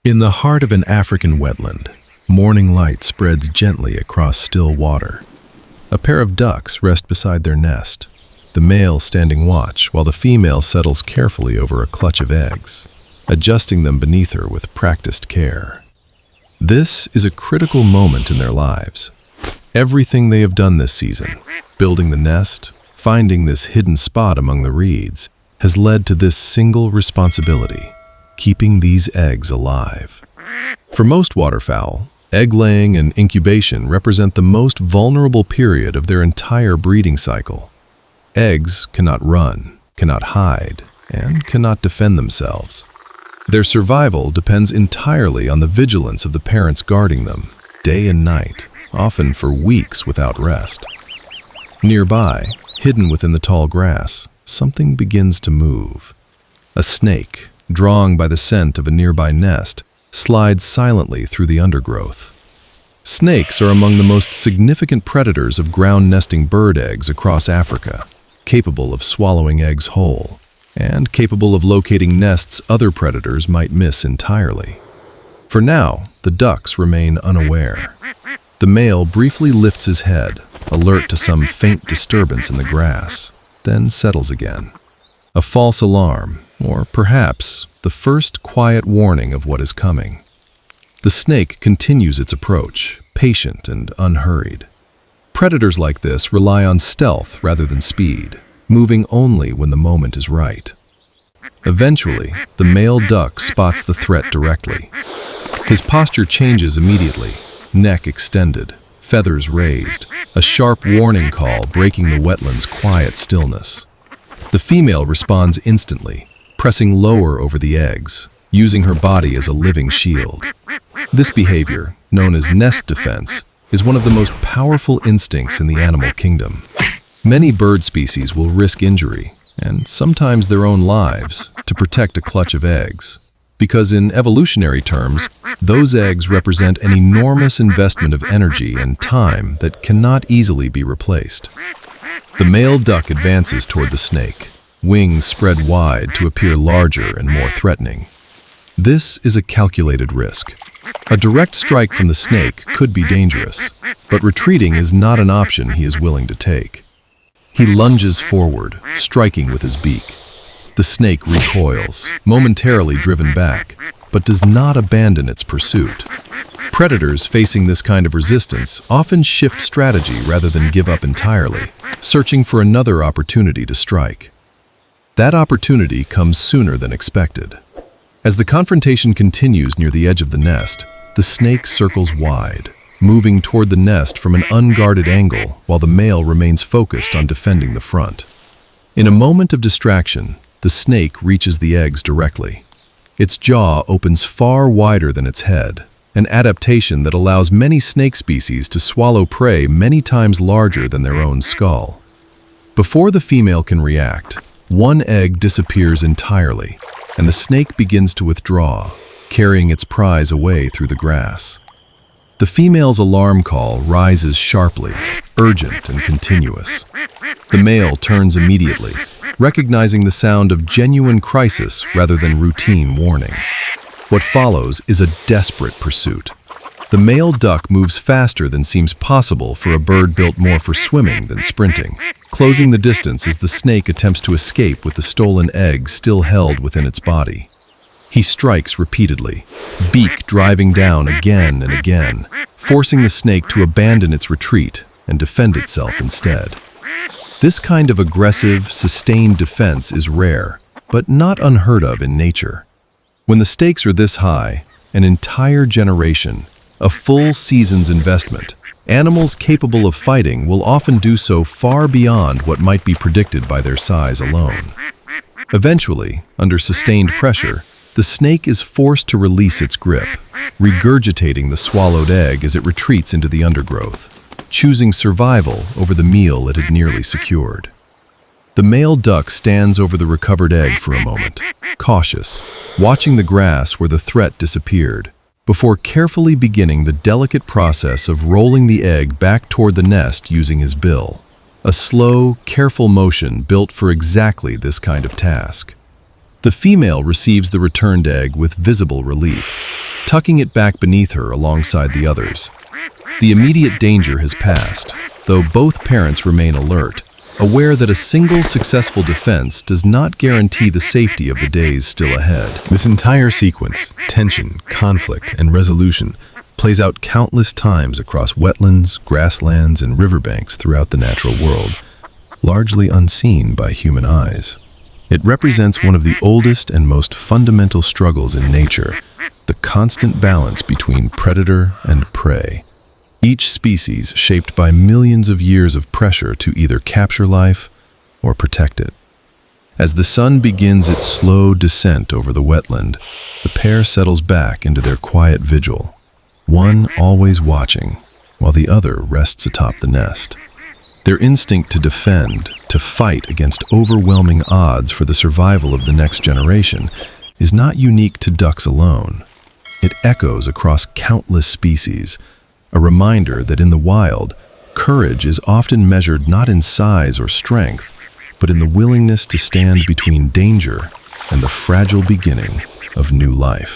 In the heart of an African wetland, morning light spreads gently across still water. A pair of ducks rest beside their nest, the male standing watch while the female settles carefully over a clutch of eggs, adjusting them beneath her with practiced care. This is a critical moment in their lives. Everything they have done this season, building the nest, finding this hidden spot among the reeds, has led to this single responsibility: keeping these eggs alive. For most waterfowl, egg laying and incubation represent the most vulnerable period of their entire breeding cycle. Eggs cannot run, cannot hide, and cannot defend themselves. Their survival depends entirely on the vigilance of the parents guarding them, day and night, often for weeks without rest. Nearby, hidden within the tall grass, something begins to move. A snake, drawn by the scent of a nearby nest, slides silently through the undergrowth. Snakes are among the most significant predators of ground-nesting bird eggs across Africa, capable of swallowing eggs whole, and capable of locating nests other predators might miss entirely. For now, the ducks remain unaware. The male briefly lifts his head, alert to some faint disturbance in the grass, then settles again. A false alarm, or perhaps the first quiet warning of what is coming. The snake continues its approach, patient and unhurried. Predators like this rely on stealth rather than speed, moving only when the moment is right. Eventually, the male duck spots the threat directly. His posture changes immediately, neck extended, feathers raised, a sharp warning call breaking the wetland's quiet stillness. The female responds instantly, pressing lower over the eggs, using her body as a living shield. This behavior, known as nest defense, is one of the most powerful instincts in the animal kingdom. Many bird species will risk injury, and sometimes their own lives, to protect a clutch of eggs, because in evolutionary terms, those eggs represent an enormous investment of energy and time that cannot easily be replaced. The male duck advances toward the snake, wings spread wide to appear larger and more threatening. This is a calculated risk. A direct strike from the snake could be dangerous, but retreating is not an option he is willing to take. He lunges forward, striking with his beak. The snake recoils, momentarily driven back, but does not abandon its pursuit. Predators facing this kind of resistance often shift strategy rather than give up entirely, searching for another opportunity to strike. That opportunity comes sooner than expected. As the confrontation continues near the edge of the nest, the snake circles wide, moving toward the nest from an unguarded angle while the male remains focused on defending the front. In a moment of distraction, the snake reaches the eggs directly. Its jaw opens far wider than its head, an adaptation that allows many snake species to swallow prey many times larger than their own skull. Before the female can react, one egg disappears entirely, and the snake begins to withdraw, carrying its prize away through the grass. The female's alarm call rises sharply, urgent and continuous. The male turns immediately, recognizing the sound of genuine crisis rather than routine warning. What follows is a desperate pursuit. The male duck moves faster than seems possible for a bird built more for swimming than sprinting, closing the distance as the snake attempts to escape with the stolen egg still held within its body. He strikes repeatedly, beak driving down again and again, forcing the snake to abandon its retreat and defend itself instead. This kind of aggressive, sustained defense is rare, but not unheard of in nature. When the stakes are this high, an entire generation, a full season's investment, animals capable of fighting will often do so far beyond what might be predicted by their size alone. Eventually, under sustained pressure, the snake is forced to release its grip, regurgitating the swallowed egg as it retreats into the undergrowth, choosing survival over the meal it had nearly secured. The male duck stands over the recovered egg for a moment, cautious, watching the grass where the threat disappeared, before carefully beginning the delicate process of rolling the egg back toward the nest using his bill. A slow, careful motion built for exactly this kind of task. The female receives the returned egg with visible relief. tucking it back beneath her alongside the others. The immediate danger has passed, though both parents remain alert, aware that a single successful defense does not guarantee the safety of the days still ahead. This entire sequence, tension, conflict, and resolution, plays out countless times across wetlands, grasslands, and riverbanks throughout the natural world, largely unseen by human eyes. It represents one of the oldest and most fundamental struggles in nature, the constant balance between predator and prey. Each species shaped by millions of years of pressure to either capture life or protect it. As the sun begins its slow descent over the wetland, the pair settles back into their quiet vigil, one always watching, while the other rests atop the nest. Their instinct to defend, to fight against overwhelming odds for the survival of the next generation, is not unique to ducks alone. It echoes across countless species, a reminder that in the wild, courage is often measured not in size or strength, but in the willingness to stand between danger and the fragile beginning of new life.